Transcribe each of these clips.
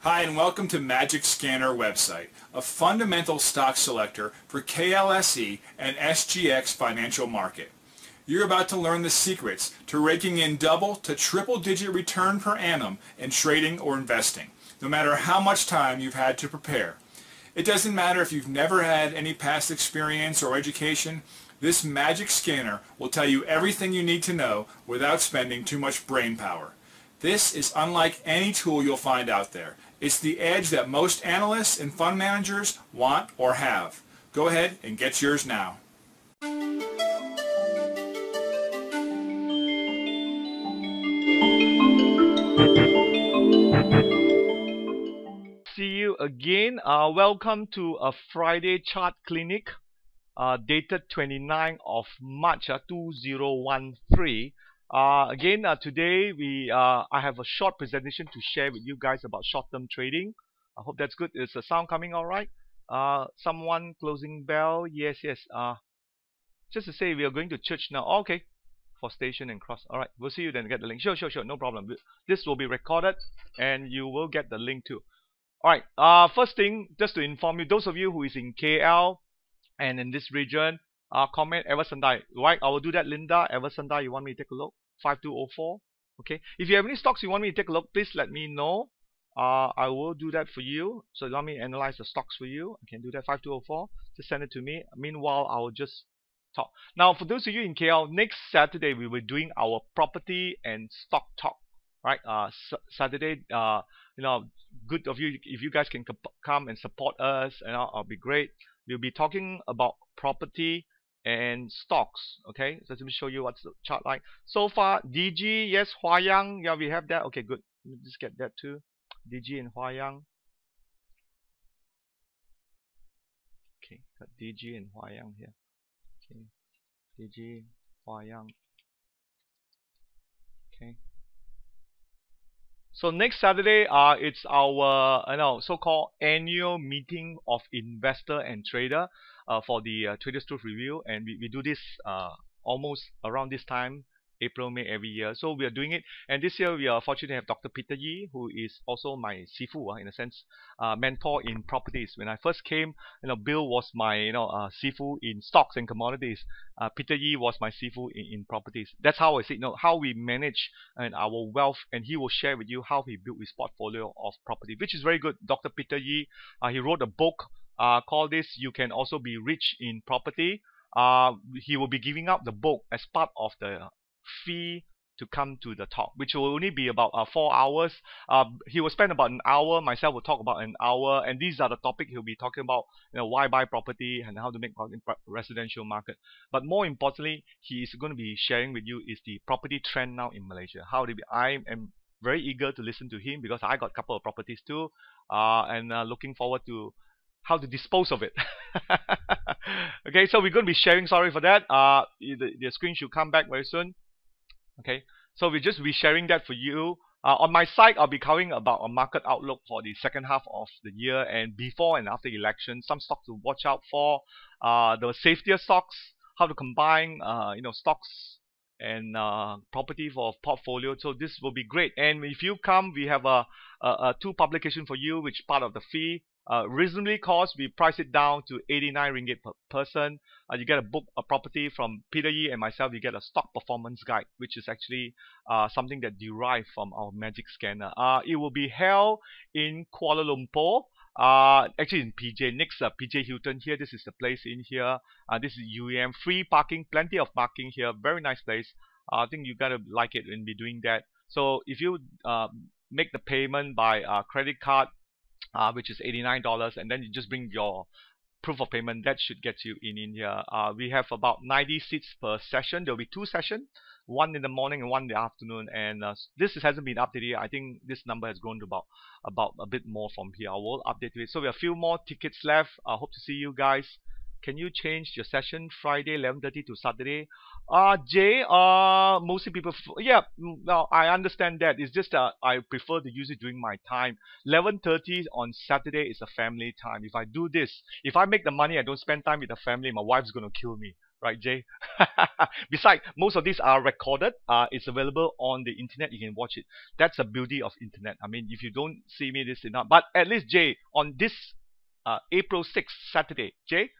Hi, and welcome to Magicscan website, a fundamental stock selector for KLSE and SGX financial market. You're about to learn the secrets to raking in double to triple digit return per annum in trading or investing, no matter how much time you've had to prepare. It doesn't matter if you've never had any past experience or education, this magic scanner will tell you everything you need to know without spending too much brain power. This is unlike any tool you'll find out there. It's the edge that most analysts and fund managers want or have. Go ahead and get yours now. See you again. Welcome to a Friday chart clinic dated 29th of March 2013. Today I have a short presentation to share with you guys about short-term trading. I hope that's good. Is the sound coming all right? Someone closing bell? Yes. Just to say we are going to church now. Okay. For station and cross. All right. We'll see you then. Get the link. Sure. No problem. This will be recorded and you will get the link too. Alright, first thing, just to inform you, those of you who is in KL and in this region, comment Eversendai. Right, I will do that, Linda. Eversendai, you want me to take a look? 5204. Okay. If you have any stocks you want me to take a look, please let me know. I will do that for you. So you want me to analyze the stocks for you? I can do that. 5204. Just send it to me. Meanwhile, I will just talk. Now, for those of you in KL, next Saturday we will be doing our property and stock talk. Right, Saturday, good of you if you guys can come and support us, and I'll be great. We'll be talking about property and stocks. Okay, so let me show you what's the chart like so far. DG, yes. Hawaiian, yeah, we have that. Okay, good. Let me just get that too. DG and Hawaiian. Okay, got DG and Hawaiian here. Okay, DG, Hawaiian. Okay. So next Saturday, it's our so-called annual meeting of investor and trader for the Traders Truth Review, and we do this almost around this time, April, May every year. So we are doing it, and this year we are fortunate to have Dr. Peter Yee, who is also my sifu, in a sense, mentor in properties. When I first came, Bill was my sifu in stocks and commodities. Peter Yee was my sifu in properties. That's how I see how we manage our wealth, and he will share with you how he built his portfolio of property, which is very good. Dr. Peter Yee, he wrote a book called this "You Can Also Be Rich in Property." He will be giving out the book as part of the fee to come to the talk, which will only be about 4 hours. He will spend about an hour. Myself will talk about an hour, and these are the topics he'll be talking about. Why buy property and how to make money in residential market. But more importantly, he is going to be sharing with you is the property trend now in Malaysia. I am very eager to listen to him because I got a couple of properties too, and looking forward to how to dispose of it. Okay, so we're going to be sharing. Sorry for that. The screen should come back very soon. Okay, so we'll just be sharing that for you. On my side, I'll be covering about a market outlook for the second half of the year and before and after election. Some stocks to watch out for. The safetier stocks, how to combine, stocks and property for portfolio. So this will be great. And if you come, we have a 2 publication for you, which part of the fee. Reasonably cost, we price it down to 89 ringgit per person. You get a book, a property from Peter Yee and myself. You get a stock performance guide, which is actually something that derived from our Magic Scanner. It will be held in Kuala Lumpur. Actually in PJ, next PJ Hilton here. This is the place in here. This is UEM, free parking, plenty of parking here. Very nice place. I think you gotta like it when we're doing that. So if you make the payment by credit card, which is $89, and then you just bring your proof of payment, that should get you in here. We have about 90 seats per session. There will be 2 sessions, one in the morning and one in the afternoon, and this hasn't been updated yet. I think this number has grown to about a bit more from here. I will update it. So we have a few more tickets left. I hope to see you guys. Can you change your session Friday 11:30 to Saturday? Jay, mostly people, no, I understand that. It's just I prefer to use it during my time. 11:30 on Saturday is a family time. If I do this, if I make the money, I don't spend time with the family, my wife's gonna kill me. right, Jay? Besides, most of these are recorded. It's available on the internet. You can watch it. That's the beauty of internet. I mean, if you don't see me, this is not. But at least, Jay, on this April 6th, Saturday, Jay,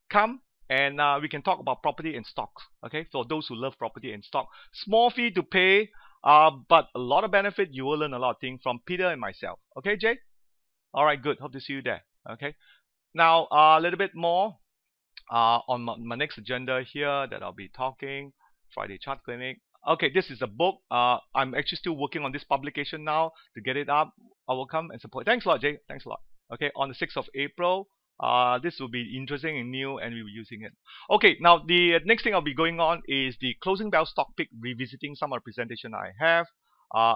come and we can talk about property and stocks. Okay, for those who love property and stock, small fee to pay, but a lot of benefit. You will learn a lot of things from Peter and myself. Okay, Jay? All right, good. Hope to see you there. Okay. Now a little bit more on my next agenda here that I'll be talking. Friday Chart Clinic. Okay, this is a book. I'm actually still working on this publication now to get it up. I will come and support. Thanks a lot, Jay. Thanks a lot. Okay, on the 6th of April. This will be interesting and new, and we'll be using it. Okay, now the next thing I'll be going on is the closing bell stock pick, revisiting some of the presentation I have.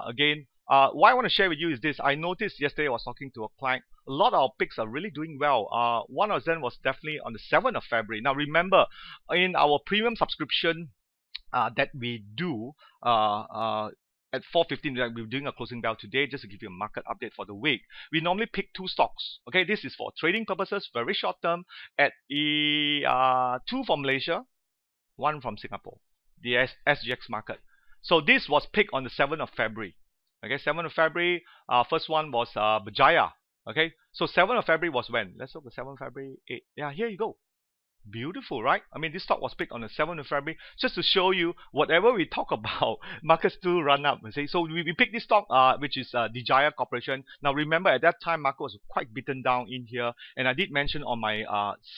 Again, what I want to share with you is this. I noticed yesterday I was talking to a client. A lot of our picks are really doing well. One of them was definitely on the 7th of February. Now remember, in our premium subscription that we do at 4:15, we're doing a closing bell today just to give you a market update for the week. We normally pick 2 stocks. Okay, this is for trading purposes, very short term. At 2 from Malaysia, 1 from Singapore, the SGX market. So this was picked on the 7th of February. Okay, 7th of February. First one was Berjaya. Okay, so 7th of February was when? Let's look at 7th of February. 8. Yeah, here you go. Beautiful, right? I mean, this stock was picked on the 7th of February just to show you whatever we talk about, markets do run up. See? So we picked this stock, which is Dijaya Corporation. Now remember, at that time, market was quite beaten down in here, and I did mention on my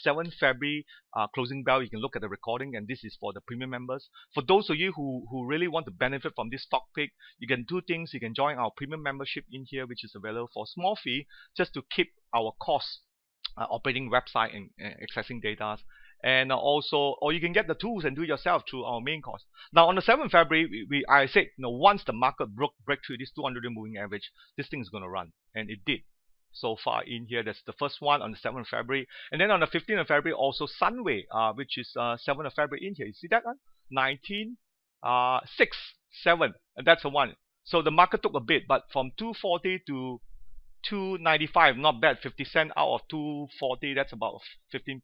7th February closing bell, you can look at the recording, and this is for the premium members. For those of you who really want to benefit from this stock pick, you can do things. You can join our premium membership in here, which is available for a small fee, just to keep our costs operating website and accessing data, and also, or you can get the tools and do it yourself through our main course. Now on the 7th of February, I said, once the market break through this 200-day moving average, this thing is going to run, and it did. So far in here, that's the first one on the 7th of February, and then on the 15th of February, also Sunway, which is 7th of February in here. You see that one? 19, 6, 7, and that's the one. So the market took a bit, but from 240 to 295, not bad. 50 cents out of 240, that's about 14%.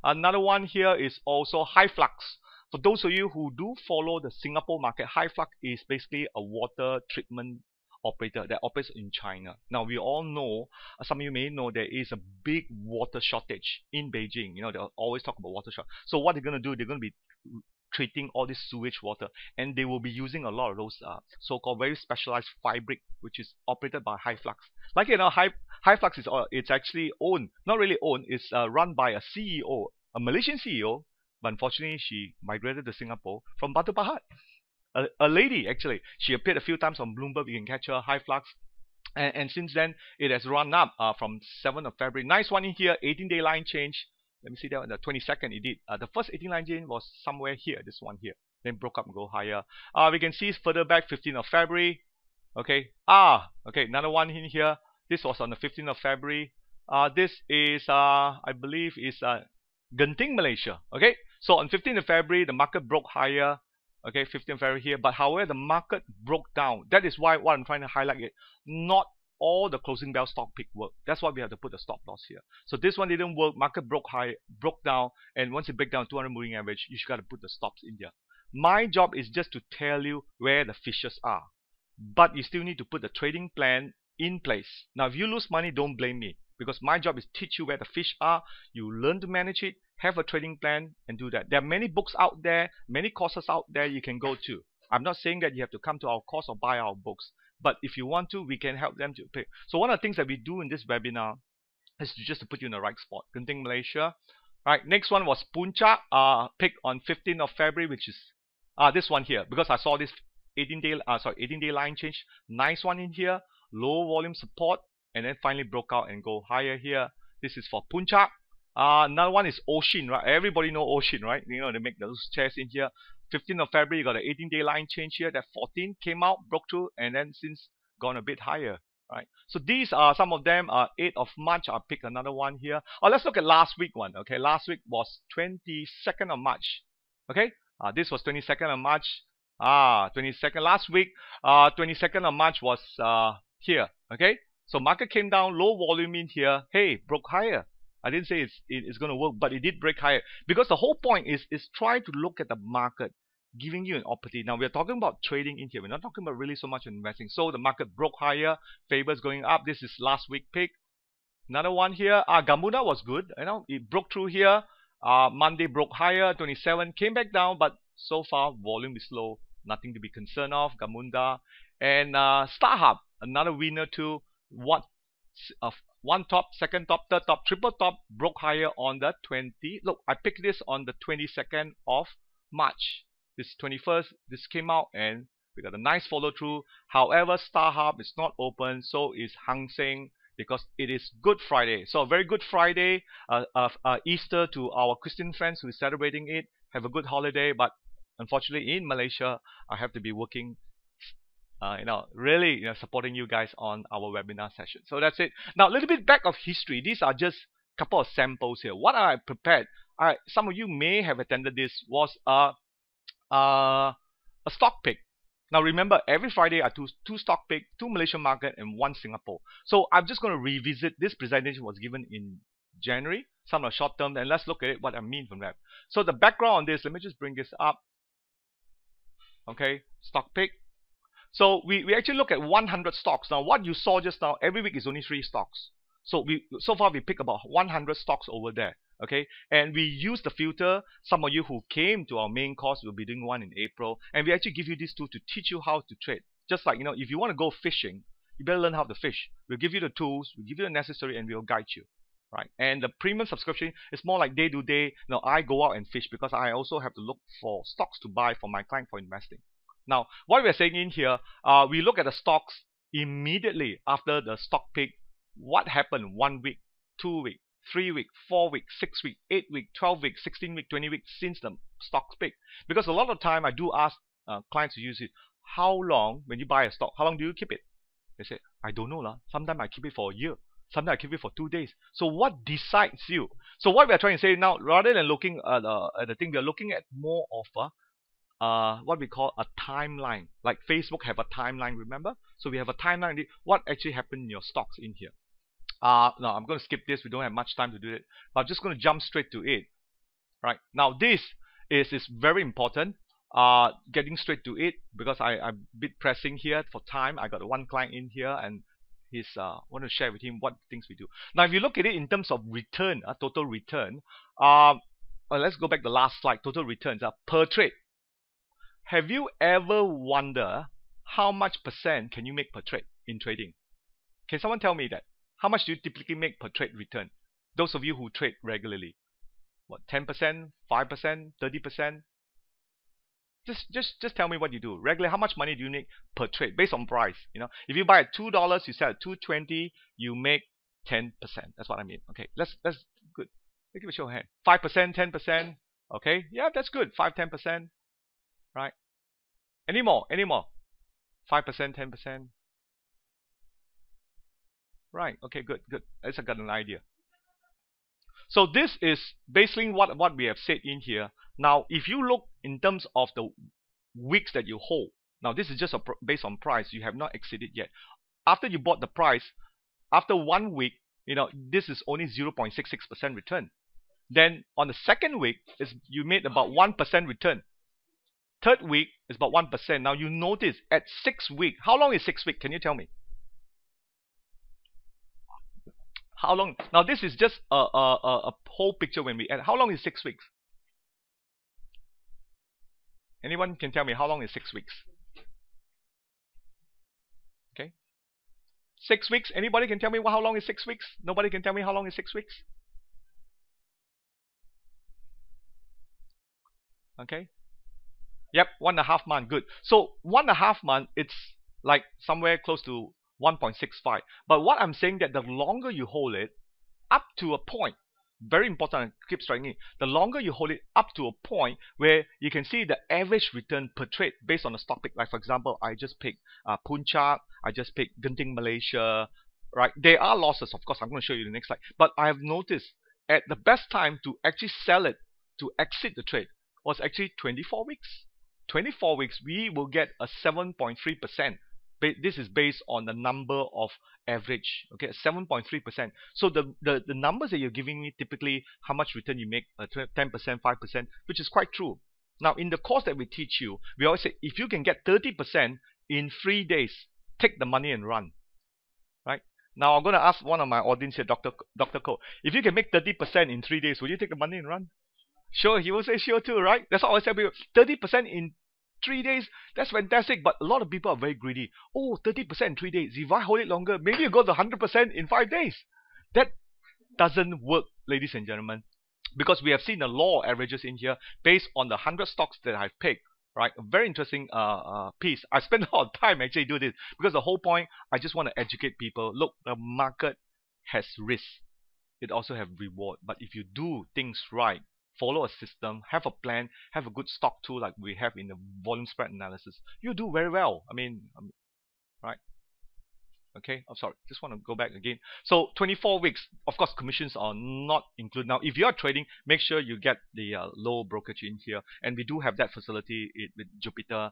Another one here is also High Flux. For those of you who do follow the Singapore market, High Flux is basically a water treatment operator that operates in China. Now we all know, some of you may know, there is a big water shortage in Beijing. They always talk about water shortage. So what they're going to do, they're going to be treating all this sewage water, and they will be using a lot of those so-called very specialized fabric, which is operated by High Flux. Like High Flux is it's actually owned, not really owned, it's run by a CEO, a Malaysian CEO, but unfortunately she migrated to Singapore from Batu Pahat. A lady, actually. She appeared a few times on Bloomberg. You can catch her, High Flux. And since then, it has run up from 7th of February. Nice one in here, 18-day line change. Let me see that on the 22nd, it did. The first 18 line change was somewhere here, this one here. Then broke up and go higher. We can see further back, 15th of February. Okay. Okay, another one in here. This was on the 15th of February. This is, I believe, is Genting, Malaysia. Okay. So on 15th of February, the market broke higher. Okay, 15th of February here. But however, the market broke down. That is why what I'm trying to highlight it. Not all the closing bell stock pick work. That's why we have to put a stop loss here. So this one didn't work. Market broke high, broke down, and once it breaks down 200 moving average, you should got to put the stops in here. My job is just to tell you where the fishes are, but you still need to put the trading plan in place. Now, if you lose money, don't blame me, because my job is teach you where the fish are. You learn to manage it, have a trading plan, and do that. There are many books out there, many courses out there you can go to. I'm not saying that you have to come to our course or buy our books. But if you want to, we can help them to pick. So one of the things that we do in this webinar is just to put you in the right spot. Genting, Malaysia. Right. Next one was Puncak, picked on 15th of February, which is this one here, because I saw this 18-day line change. Nice one in here. Low volume support, and then finally broke out and go higher here. This is for Puncak. Another one is Ocean, right? Everybody know Ocean, right? They make those chairs in here. 15th of February, you got an 18-day line change here. That 14 came out, broke through, and then since gone a bit higher, right? So these are some of them. 8th of March, I picked another one here. Let's look at last week one. Okay, last week was 22nd of March. Okay, this was 22nd of March. 22nd last week. 22nd of March was here. Okay, so market came down, low volume in here. Hey, broke higher. I didn't say it's going to work, but it did break higher, because the whole point is try to look at the market giving you an opportunity. Now we're talking about trading in here. We're not talking about really so much investing. So the market broke higher, favors going up. This is last week peak. Another one here. Gamuna was good. It broke through here. Monday broke higher, 27, came back down, but so far volume is low. Nothing to be concerned of. Gamunda and StarHub, another winner too. One top, second top, third top, triple top, broke higher on the 20. Look, I picked this on the 22nd of March. This 21st, this came out and we got a nice follow through. However, StarHub is not open, so is Hang Seng, because it is Good Friday. So a very good Friday, Easter to our Christian friends who is celebrating it. Have a good holiday, but unfortunately in Malaysia, I have to be working, really supporting you guys on our webinar session. So that's it. Now a little bit back of history. These are just a couple of samples here. What I prepared, some of you may have attended this, was a stock pick. Now remember, every Friday I do two stock pick, 2 Malaysian market and 1 Singapore. So I'm just going to revisit. This presentation was given in January, some are short term, and let's look at it, what I mean from that. So the background on this, let me just bring this up. Okay, stock pick. So we actually look at 100 stocks. Now what you saw just now, every week is only 3 stocks. So far we pick about 100 stocks over there. Okay, and we use the filter. Some of you who came to our main course will be doing one in April, and we actually give you these two to teach you how to trade. Just like, if you want to go fishing, you better learn how to fish. We'll give you the tools, we'll give you the necessary, and we'll guide you, right? And the premium subscription is more like day to day. Now I go out and fish because I also have to look for stocks to buy for my client for investing. Now what we're saying in here, we look at the stocks immediately after the stock pick. What happened 1 week, 2 week, 3 week, 4 week, 6 week, 8 week, 12 week, 16 week, 20 week since the stock's pick. Because a lot of time I do ask clients to use it. How long, when you buy a stock, how long do you keep it? They say, I don't know lah. Sometimes I keep it for a year. Sometimes I keep it for 2 days. So what decides you? So what we are trying to say now, rather than looking at the thing, we are looking at more of what we call a timeline. Like Facebook have a timeline, remember? So we have a timeline. What actually happened in your stocks in here? Now I'm going to skip this. We don't have much time to do it, but I'm just going to jump straight to it. Right now, this is very important. Getting straight to it, because I'm a bit pressing here for time. I got one client in here, and he's want to share with him what things we do. Now, if you look at it in terms of return, total return. Let's go back to the last slide. Total returns per trade. Have you ever wondered how much percent can you make per trade in trading? Can someone tell me that? How much do you typically make per trade return? Those of you who trade regularly. What, 10%, 5%, 30%? Just tell me what you do. Regularly, how much money do you make per trade based on price? If you buy at $2, you sell at $2.20, you make 10%. That's what I mean. Okay, that's good. Let's give a show of hand. 5%, 10%. Okay, yeah, that's good. 5, 10%. Right? Any more? 5%, 10%. Right, okay, good. At least I got an idea. So this is basically what we have said in here. Now, if you look in terms of the weeks that you hold, now this is just based on price, you have not exceeded yet. After you bought the price, after 1 week, this is only 0.66% return. Then on the second week, you made about 1% return. Third week is about 1%. Now you notice at 6 weeks, how long is 6 weeks? Can you tell me? How long? Now this is just a whole picture when we add. How long is 6 weeks? Anyone can tell me how long is 6 weeks? Okay. 6 weeks. Anybody can tell me how long is 6 weeks? Nobody can tell me how long is 6 weeks? Okay. Yep, 1.5 months. Good. So 1.5 months, it's like somewhere close to 1.65. But what I'm saying that the longer you hold it, up to a point, very important, keep striking it, the longer you hold it up to a point where you can see the average return per trade based on the stock pick. Like for example, I just picked Puncak, I just picked Genting Malaysia, right? There are losses, of course, I'm going to show you the next slide. But I have noticed at the best time to actually sell it, to exit the trade, was actually 24 weeks. 24 weeks, we will get a 7.3% this is based on the number of average, okay, 7.3%. So the numbers that you're giving me, typically how much return you make, 10%, 5%, which is quite true. Now in the course that we teach you, we always say if you can get 30% in 3 days, take the money and run, right? Now I'm going to ask one of my audience here, Dr. Ko, if you can make 30% in 3 days, will you take the money and run? Sure, he will say sure too, right? That's what I always tell people. 30% in 3 days, that's fantastic. But a lot of people are very greedy. Oh, 30% in 3 days. If I hold it longer, maybe you go to 100% in 5 days. That doesn't work, ladies and gentlemen. Because we have seen the law of averages in here based on the 100 stocks that I've picked. Right, a very interesting piece. I spend a lot of time actually do this because the whole point, I just want to educate people. Look, the market has risk. It also have reward. But if you do things right, follow a system, have a plan, have a good stock tool like we have in the volume spread analysis, you do very well. I mean, right? Okay, I'm sorry, just want to go back again. So 24 weeks, of course, commissions are not included. Now, if you are trading, make sure you get the low brokerage in here. And we do have that facility with Jupiter.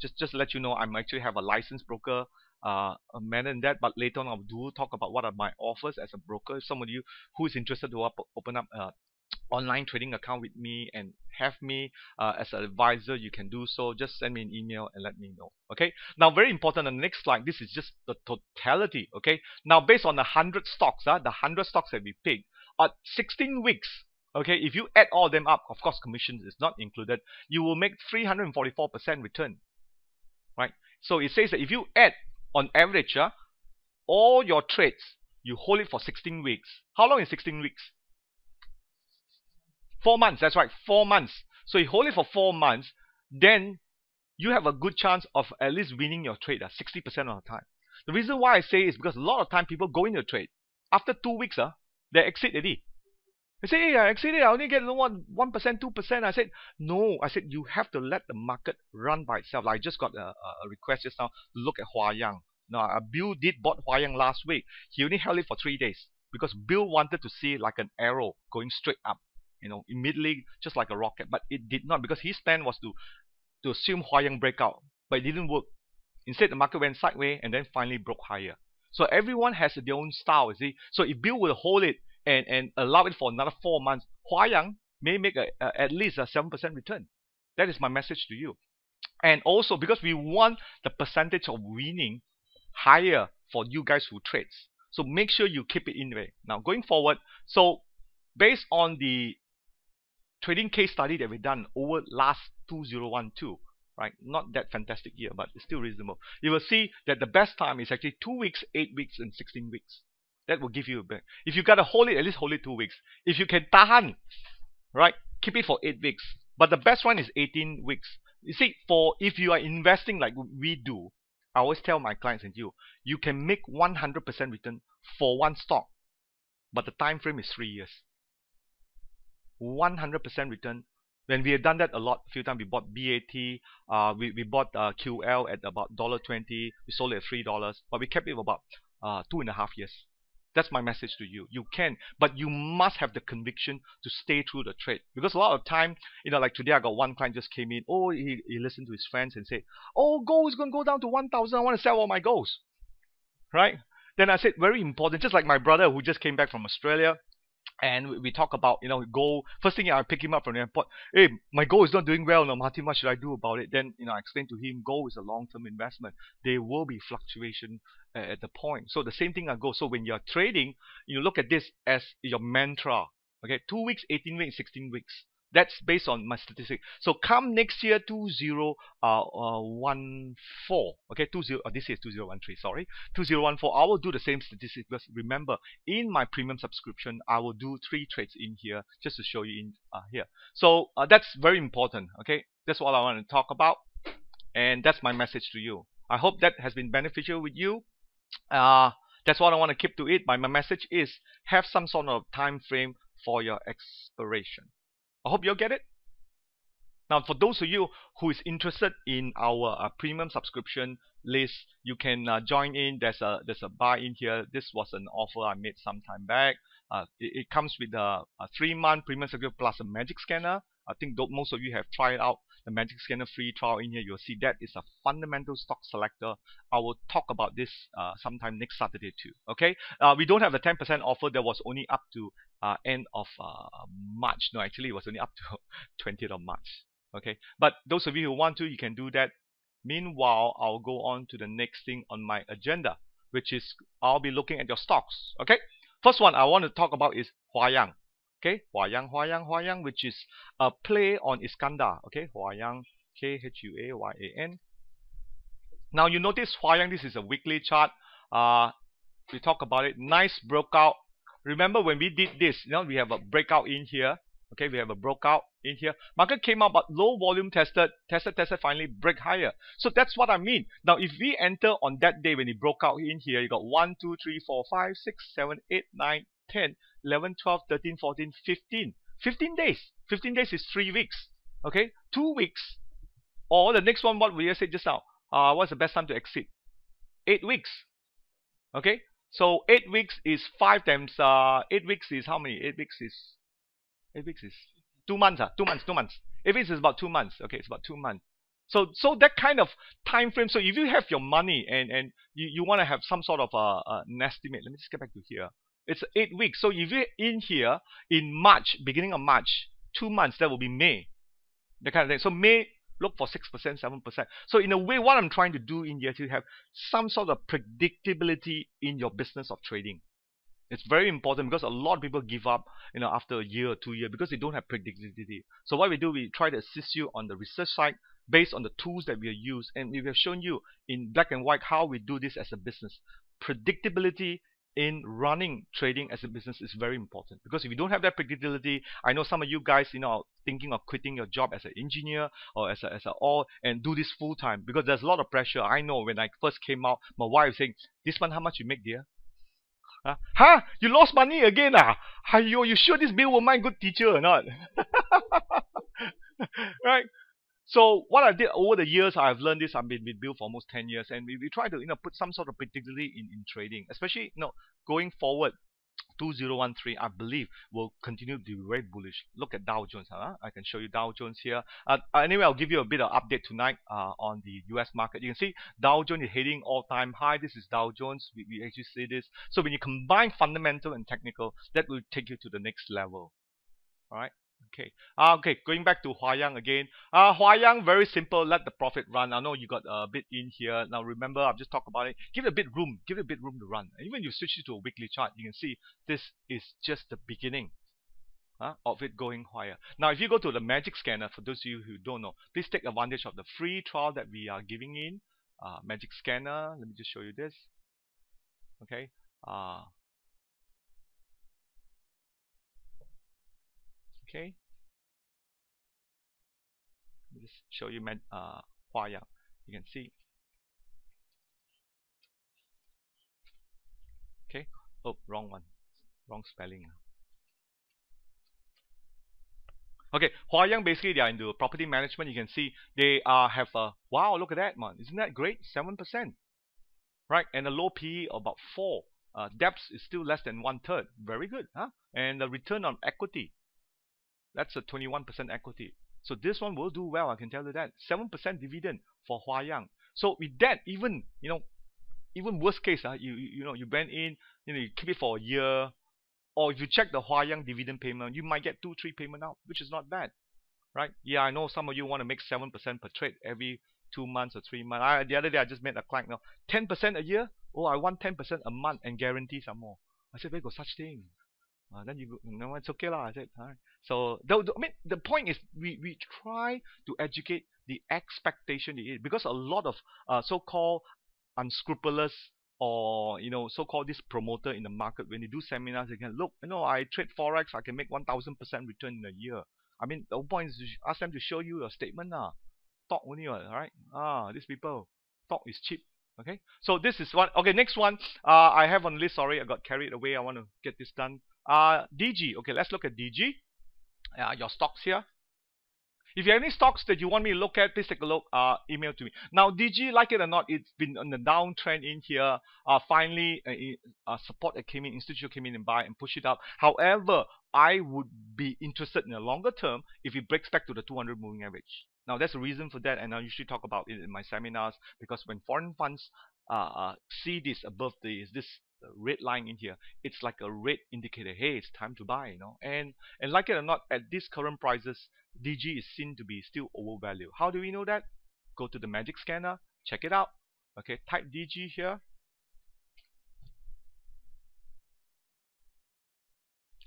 Just to let you know, I'm actually have a licensed broker man in that, but later on I do talk about what are my offers as a broker. If some of you who is interested to open up online trading account with me and have me as an advisor, you can do so. Just send me an email and let me know. Okay, now very important on the next slide, this is just the totality. Okay, now based on the 100 stocks, the 100 stocks that we picked at 16 weeks, okay, if you add all them up, of course commissions is not included, you will make 344% return, right? So it says that if you add on average all your trades, you hold it for 16 weeks. How long is 16 weeks? 4 months, that's right, 4 months. So you hold it for 4 months, then you have a good chance of at least winning your trade 60% of the time. The reason why I say is because a lot of time people go into a trade. After 2 weeks, they exit already. They say, hey, I exited, I only get 1%, 2%. I said, no, I said, you have to let the market run by itself. I just got a request just now to look at Hawaiian. Now, Bill did bought Hawaiian last week. He only held it for 3 days because Bill wanted to see like an arrow going straight up. You know, immediately, just like a rocket. But it did not, because his plan was to assume Hawaiian breakout. But it didn't work. Instead, the market went sideways and then finally broke higher. So everyone has their own style, you see. So if Bill will hold it and allow it for another 4 months, Hawaiian may make at least a 7% return. That is my message to you. And also, because we want the percentage of winning higher for you guys who trades. So make sure you keep it in there. Now, going forward, so based on the trading case study that we've done over last 2012, right? Not that fantastic year, but it's still reasonable. You will see that the best time is actually 2 weeks, 8 weeks, and 16 weeks. That will give you a bit. If you gotta hold it, at least hold it 2 weeks. If you can tahan, right? Keep it for 8 weeks. But the best one is 18 weeks. You see, if you are investing like we do, I always tell my clients and you can make 100% return for one stock, but the time frame is 3 years. 100% return. When we have done that a few times, we bought BAT, we bought QL at about $1.20, we sold it at $3, but we kept it for about 2.5 years. That's my message to you. You can, but you must have the conviction to stay through the trade. Because a lot of time, you know, like today I got one client just came in, oh, he listened to his friends and said, oh, gold is going to go down to 1,000, I want to sell all my golds. Right? Then I said, very important, just like my brother who just came back from Australia, and we talk about, you know, gold. First thing I pick him up from the airport. Hey, my gold is not doing well. No, Martin, what should I do about it? Then, you know, I explained to him, gold is a long-term investment. There will be fluctuation at the point. So the same thing I go. So when you're trading, you look at this as your mantra. Okay, 2 weeks, 18 weeks, 16 weeks. That's based on my statistics. So come next year, 2014. Okay, this year is 2013. Sorry, 2014. I will do the same statistics because remember, in my premium subscription, I will do 3 trades in here just to show you in here. So that's very important. Okay, that's what I want to talk about, and that's my message to you. I hope that has been beneficial with you. That's what I want to keep to it. My message is have some sort of time frame for your expiration. I hope you'll get it. Now, for those of you who is interested in our premium subscription list, you can join in. There's a buy in here. This was an offer I made some time back. It comes with a 3-month premium subscription plus a Magicscan. I think most of you have tried out the Magicscanner free trial in here, you'll see that is a fundamental stock selector. I will talk about this sometime next Saturday too. Okay, we don't have a 10% offer. That was only up to end of March. No, actually it was only up to 20th of March. Okay, but those of you who want to, you can do that. Meanwhile, I'll go on to the next thing on my agenda, which is I'll be looking at your stocks. Okay, first one I want to talk about is Hawaiian. Okay, Hawaiian, which is a play on Iskandar. Okay, Hawaiian, K-H-U-A-Y-A-N. Now you notice Hawaiian, this is a weekly chart. We talk about it. Nice breakout. Remember when we did this, we have a breakout in here. Okay, we have a breakout in here. Market came up, but low volume tested, finally break higher. So that's what I mean. Now, if we enter on that day when it broke out in here, you got 1, 2, 3, 4, 5, 6, 7, 8, 9, 10, 11, 12, 13, 14, 15. 15 days. 15 days is 3 weeks. Okay, 2 weeks. Or the next one, what we just said just now. What's the best time to exit? 8 weeks. Okay, so 8 weeks is 5 times. 8 weeks is how many? 8 weeks is 2 months. 2 months. 2 months. 8 weeks is about 2 months. Okay, it's about 2 months. So that kind of time frame. So if you have your money and you want to have some sort of an estimate, let me just get back to here. It's 8 weeks. So if you're in here in March, beginning of March, 2 months, that will be May. That kind of thing. So May, look for 6%, 7%. So in a way, what I'm trying to do in here to have some sort of predictability in your business of trading. It's very important because a lot of people give up, after a year or 2 years because they don't have predictability. So what we do, we try to assist you on the research side based on the tools that we use, and we have shown you in black and white how we do this as a business. Predictability in running trading as a business is very important because if you don't have that predictability, I know some of you guys, are thinking of quitting your job as an engineer or as a and do this full time because there's a lot of pressure. I know when I first came out, my wife was saying, "This month how much you make, dear?" Huh? You lost money again? You sure this Bill will mind good teacher or not? Right? So what I did over the years, I've learned this. I've been with Bill for almost 10 years, and we try to put some sort of predictability in trading, especially going forward. 2013, I believe, will continue to be very bullish. Look at Dow Jones. I can show you Dow Jones here. Anyway, I'll give you a bit of update tonight on the US market. You can see Dow Jones is hitting all-time high. This is Dow Jones. We actually see this. So when you combine fundamental and technical, that will take you to the next level. All right. Okay. Okay. Going back to Hawaiian again. Hawaiian, very simple. Let the profit run. I know you got a bit in here. Now remember, I've just talked about it. Give it a bit room. Give it a bit room to run. And even you switch it to a weekly chart, you can see this is just the beginning of it going higher. Now, if you go to the Magicscanner, for those of you who don't know, please take advantage of the free trial that we are giving in. Magicscanner. Let me just show you this. Okay. Okay. Let me just show you Hawaiian. You can see. Okay. Oh, wrong one. Wrong spelling. Okay, Hawaiian, basically they are into property management. You can see they have a, wow, look at that, man. Isn't that great? 7%. Right? And a low PE of about 4. Debts is still less than 1/3. Very good. And the return on equity, that's a 21% equity. So this one will do well, I can tell you that. 7% dividend for Hawaiian. So with that, even worst case, you went in, you keep it for a year, or if you check the Hawaiian dividend payment, you might get 2-3 payment out, which is not bad, right? Yeah, I know some of you want to make 7% per trade every 2 months or 3 months. The other day I just made a client now, 10% a year. Oh, I want 10% a month and guarantee some more. I said, where got such thing? Then you go, no, it's okay lah. I said, all right. So the point is we try to educate the expectation because a lot of so-called unscrupulous or so-called this promoter in the market, when they do seminars, they can look, I trade forex, I can make 1,000% return in a year. I mean, the whole point is to ask them to show you a statement talk only, all right? These people talk is cheap. Okay, so this is one. Okay, next one I have on the list. Sorry, I got carried away. I want to get this done. DG. Okay, let's look at DG. Your stocks here. If you have any stocks that you want me to look at, please take a look. Email to me. Now, DG, like it or not, it's been on the downtrend in here. Finally, support that came in, institutional came in and buy and push it up. However, I would be interested in the longer term if it breaks back to the 200 moving average. Now there's a reason for that, and I usually talk about it in my seminars, because when foreign funds see this above this red line in here, it's like a red indicator. Hey, it's time to buy, And like it or not, at these current prices, DG is seen to be still overvalued. How do we know that? Go to the Magic Scanner, check it out. Okay, type DG here.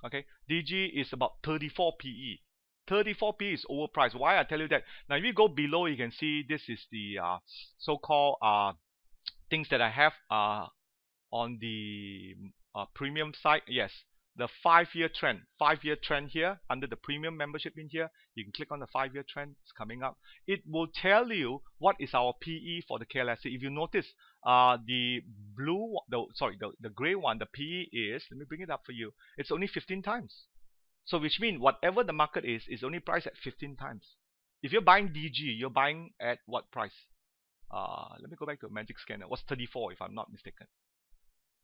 Okay, DG is about 34 PE. 34 PE is overpriced. Why I tell you that? Now, if you go below, you can see this is the so-called things that I have on the premium side. Yes, the 5-year trend. 5-year trend here under the premium membership in here. You can click on the 5-year trend. It's coming up. It will tell you what is our PE for the KLSE. If you notice, the blue, the gray one, the PE is, let me bring it up for you. It's only 15 times. So which means whatever the market is only priced at 15 times. If you're buying DG, you're buying at what price? Let me go back to Magic Scanner. It was 34 if I'm not mistaken.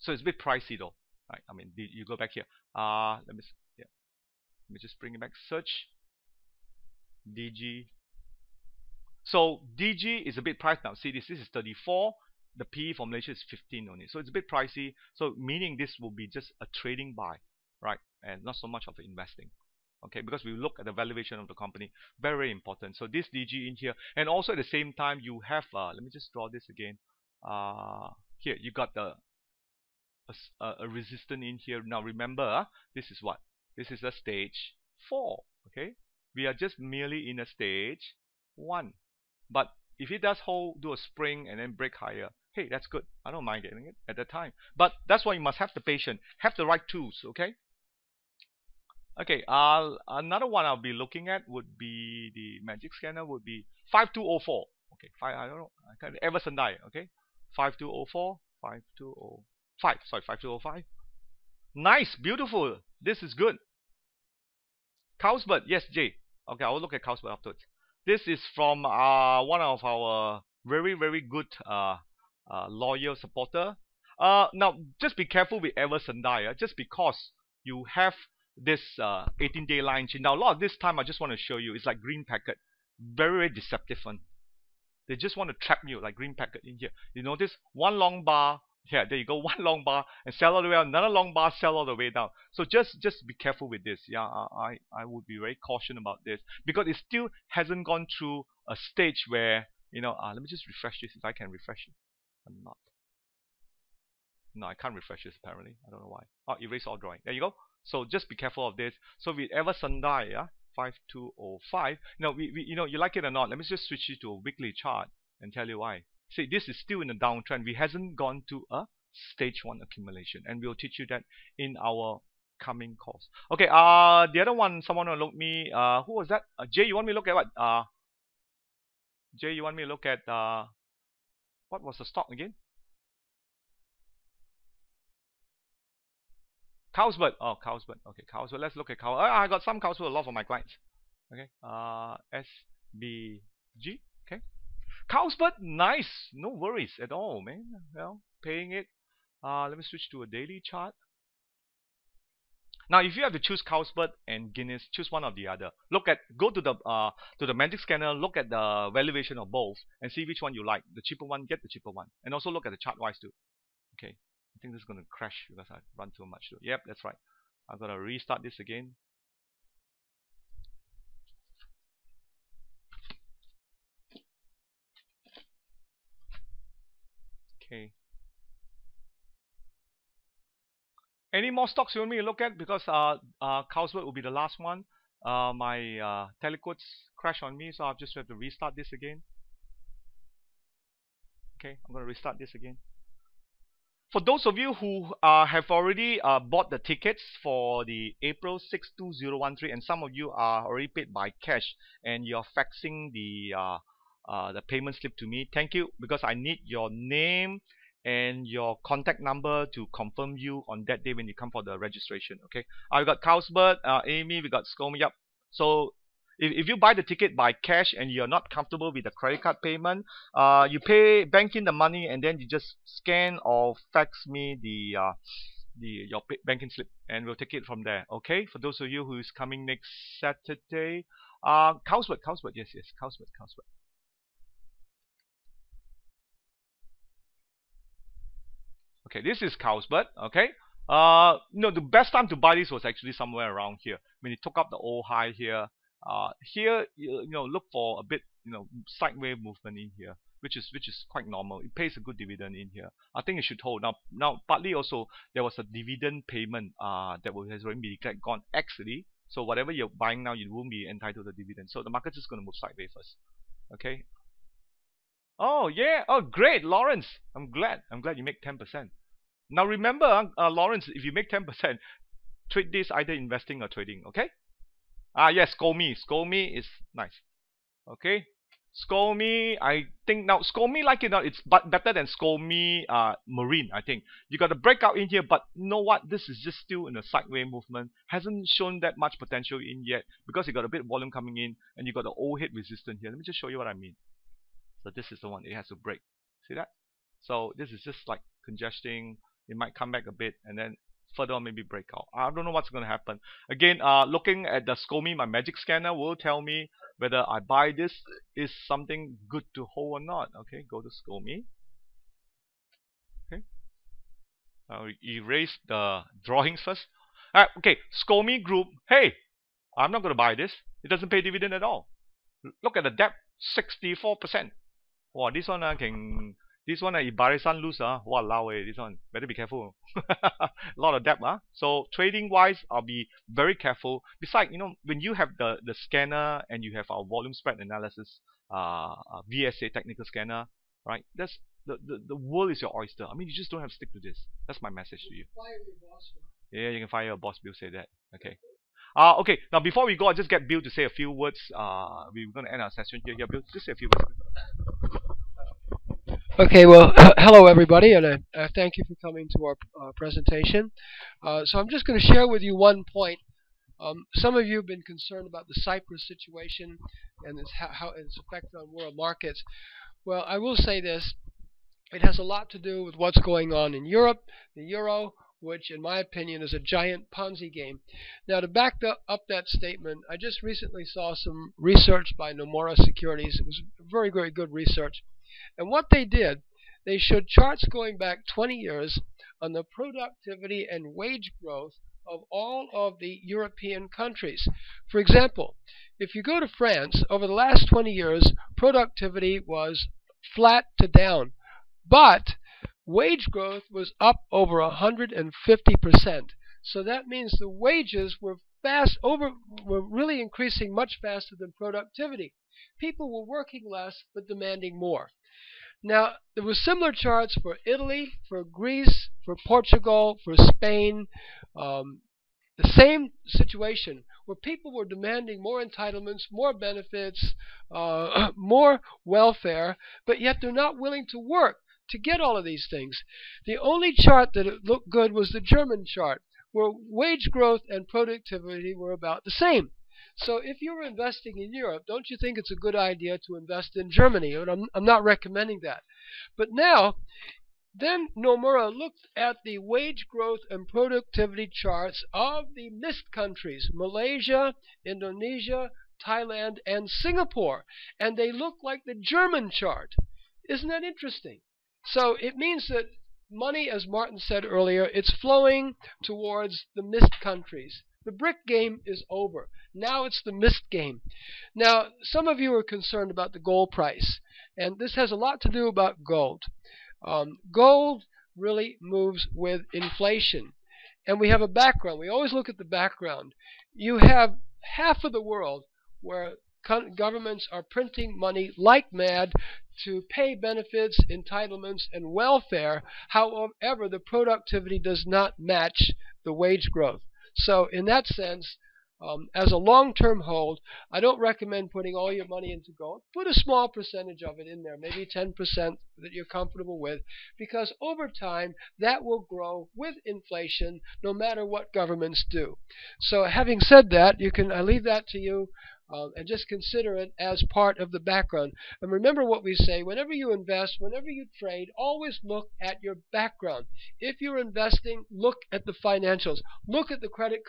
So it's a bit pricey though. Right? I mean, you go back here. Let me just bring it back. Search DG. So DG is a bit priced now. See, this is 34. The PE for Malaysia is 15 only. So it's a bit pricey. So meaning this will be just a trading buy, right? And not so much of investing. Okay, because we look at the valuation of the company. Very, very important. So this DG in here. And also at the same time, you have, let me just draw this again. Here, you got a resistance in here. Now remember, this is what? This is a stage 4. Okay, we are just merely in a stage 1. But if it does do a spring and then break higher, hey, that's good. I don't mind getting it at that time. But that's why you must have the patience, have the right tools. Okay. Okay. Another one I'll be looking at would be the Magic Scanner. Would be 5204. Okay. I don't know. I can't. Everson Die. Okay. 5204. 5205. Sorry, 5205. Nice, beautiful. This is good. Carlsberg. Yes, Jay. Okay, I will look at Carlsberg afterwards. This is from one of our very, very good loyal supporter. Now, just be careful with Everson Die. Just because you have this 18-day line change. Now, a lot of this time, I just want to show you, it's like green packet. Very, very deceptive one. They just want to trap you like green packet in here. You notice one long bar. Yeah, there you go. One long bar and sell all the way up. Another long bar, sell all the way down. So just be careful with this. Yeah, I would be very cautious about this because it still hasn't gone through a stage where let me just refresh this if I can refresh it. I'm not. No, I can't refresh this apparently. I don't know why. Oh, erase all drawing. There you go. So just be careful of this. So with Everson Die, 5205. Now you like it or not? Let me just switch it to a weekly chart and tell you why. See, this is still in a downtrend. We hasn't gone to a stage 1 accumulation, and we'll teach you that in our coming course. Okay, the other one, someone will look me. Who was that? Jay, you want me to look at what? Jay, you want me to look at what was the stock again? Carlsberg. Oh, Carlsberg. Okay, Carlsberg. Let's look at Carlsberg. I got some Carlsberg, a lot for my clients. Okay, SBG. Okay. Carlsberg, nice, no worries at all, man. Well, paying it. Let me switch to a daily chart. Now, if you have to choose Carlsberg and Guinness, choose one or the other. Go to the Magic Scanner, look at the valuation of both, and see which one you like. The cheaper one, get the cheaper one, and also look at the chart wise too. Okay, I think this is going to crash because I run too much. Yep, that's right. I'm going to restart this again. Okay. Any more stocks you want me to look at? Because Carlsberg will be the last one. My telequotes crash on me, so I'll just have to restart this again. Okay, I'm going to restart this again. For those of you who have already bought the tickets for the April 6, 2013, and some of you are already paid by cash, and you're faxing the payment slip to me, thank you, because I need your name and your contact number to confirm you on that day when you come for the registration. Okay, I've got Carlsberg, Amy, we got Scom. Yep. So if you buy the ticket by cash and you're not comfortable with the credit card payment, you bank in the money and then you just scan or fax me your banking slip, and we'll take it from there. Okay, for those of you who is coming next Saturday, Carlsberg, yes, Carlsberg. Okay, this is Carlsberg. Okay. The best time to buy this was actually somewhere around here when it took up the old high here. Here, look for a bit, sideways movement in here, which is quite normal. It pays a good dividend in here. I think it should hold now. Partly also there was a dividend payment has already been declared gone actually. So whatever you're buying now, you won't be entitled to dividend. So the market's just going to move sideways first. Okay. Oh yeah. Oh great, Lawrence. I'm glad you make 10%. Now remember, Lawrence, if you make 10%, trade this either investing or trading. Okay. Yes, SCOME is nice. Okay. SCOME, I think now SCOME, like it or not, it's better than SCOME Marine. I think you got a breakout in here, but you know what? This is just still in a sideways movement. Hasn't shown that much potential in yet because you got a bit of volume coming in, and you got the overhead resistance here. Let me just show you what I mean. So this is the one it has to break. See that? So this is just like congesting. It might come back a bit and then further on maybe break out. I don't know what's going to happen. Again, looking at the SCOME, my magic scanner will tell me whether I buy this is something good to hold or not. Okay, go to SCOME. Okay, I'll erase the drawings first. Okay, SCOME group. Hey, I'm not going to buy this. It doesn't pay dividend at all. Look at the debt, 64%. Wow, this one This one, Ibarisan lose, walao this one, better be careful. A lot of debt, So trading wise, I'll be very careful. Besides, when you have the scanner and you have our volume spread analysis, VSA technical scanner, right? That's the world is your oyster. I mean, you just don't have to stick to this. That's my message to you. Fire your boss. Yeah, you can fire your boss. Bill say that. Okay. Okay. Now before we go, I'll just get Bill to say a few words. We're going to end our session here. Yeah, Bill, just say a few words. Okay, well, hello everybody, and thank you for coming to our presentation. So I'm just going to share with you one point. Some of you have been concerned about the Cyprus situation and how it's affected on world markets. Well, I will say this. It has a lot to do with what's going on in Europe, the euro, which in my opinion is a giant Ponzi game. Now, to back up that statement, I just recently saw some research by Nomura Securities. It was very, very good research. And what they did, they showed charts going back 20 years on the productivity and wage growth of all of the European countries. For example, if you go to France, over the last 20 years, productivity was flat to down, but wage growth was up over 150%. So that means the wages were really increasing much faster than productivity. People were working less but demanding more. Now, there were similar charts for Italy, for Greece, for Portugal, for Spain. The same situation where people were demanding more entitlements, more benefits, more welfare, but yet they're not willing to work to get all of these things. The only chart that looked good was the German chart, where wage growth and productivity were about the same. So if you're investing in Europe, don't you think it's a good idea to invest in Germany? And I'm not recommending that. But now, then Nomura looked at the wage growth and productivity charts of the missed countries, Malaysia, Indonesia, Thailand, and Singapore. And they look like the German chart. Isn't that interesting? So it means that money, as Martin said earlier, it's flowing towards the missed countries. The brick game is over. Now it's the missed game. Now, some of you are concerned about the gold price, and this has a lot to do about gold. Gold really moves with inflation, and we have a background. We always look at the background. You have half of the world where governments are printing money like mad to pay benefits, entitlements, and welfare. However, the productivity does not match the wage growth. So in that sense, as a long-term hold, I don't recommend putting all your money into gold. Put a small percentage of it in there, maybe 10% that you're comfortable with, because over time that will grow with inflation no matter what governments do. So having said that, I leave that to you. And just consider it as part of the background. And remember what we say, whenever you invest, whenever you trade, always look at your background. If you're investing, look at the financials. Look at the credit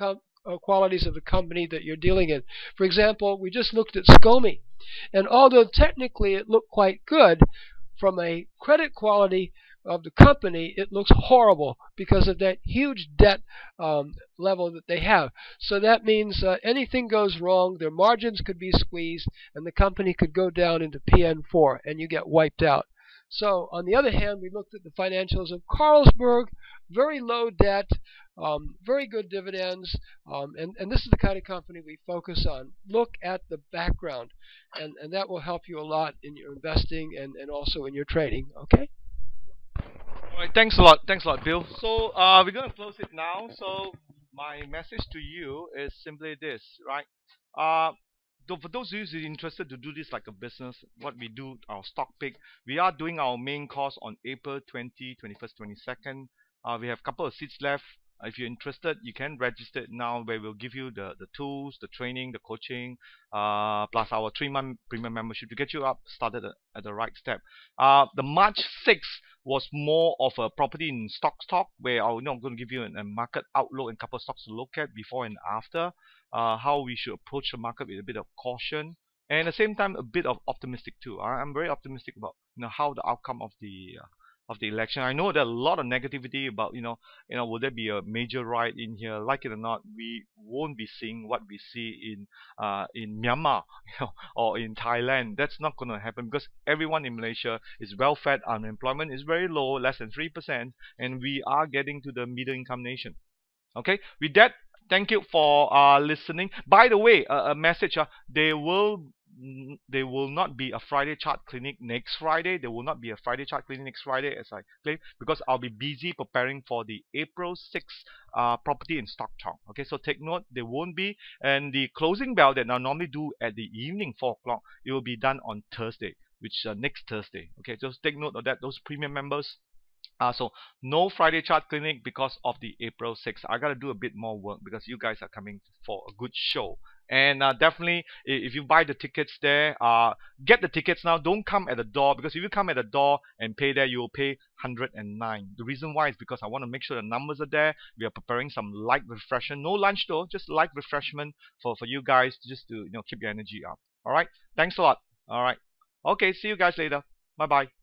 qualities of the company that you're dealing in. For example, we just looked at SCOMI, and although technically it looked quite good, from a credit quality of the company, it looks horrible because of that huge debt level that they have. So that means anything goes wrong, their margins could be squeezed, and the company could go down into PN4, and you get wiped out. So on the other hand, we looked at the financials of Carlsberg, very low debt, very good dividends, and this is the kind of company we focus on. Look at the background, and that will help you a lot in your investing and also in your trading. Okay? All right, thanks a lot. Thanks a lot, Bill. So we're going to close it now. So my message to you is simply this, right? For those of you who are interested to do this like a business, what we do, our stock pick, we are doing our main course on April 20, 21st, 22nd. We have a couple of seats left. If you're interested, you can register now, where we'll give you the tools, the training, the coaching, plus our 3-month premium membership to get you up started at the right step. The March 6th was more of a property in stock, where I'm going to give you a market outlook and a couple of stocks to look at before and after, how we should approach the market with a bit of caution, and at the same time a bit of optimistic too. I'm very optimistic about how the outcome of the election. I know there are a lot of negativity about will there be a major riot in here? Like it or not, we won't be seeing what we see in Myanmar or in Thailand. That's not going to happen because everyone in Malaysia is well fed. Unemployment is very low, less than 3%, and we are getting to the middle income nation. Okay, with that, thank you for listening. By the way, a message: there will not be a Friday chart clinic next Friday. There will not be a Friday chart clinic next Friday, as I claim, because I'll be busy preparing for the April 6th property in stock talk. Okay, so take note, there won't be. And the closing bell that I normally do at the evening 4 o'clock, it will be done on Thursday, which is next Thursday. Okay, just take note of that. Those premium members. So no Friday chart clinic because of the April 6th. I gotta do a bit more work because you guys are coming for a good show. And definitely, if you buy the tickets there, get the tickets now. Don't come at the door, because if you come at the door and pay there, you will pay 109. The reason why is because I want to make sure the numbers are there. We are preparing some light refreshment, no lunch though, just light refreshment for you guys, just to keep your energy up. All right. Thanks a lot. All right. Okay. See you guys later. Bye bye.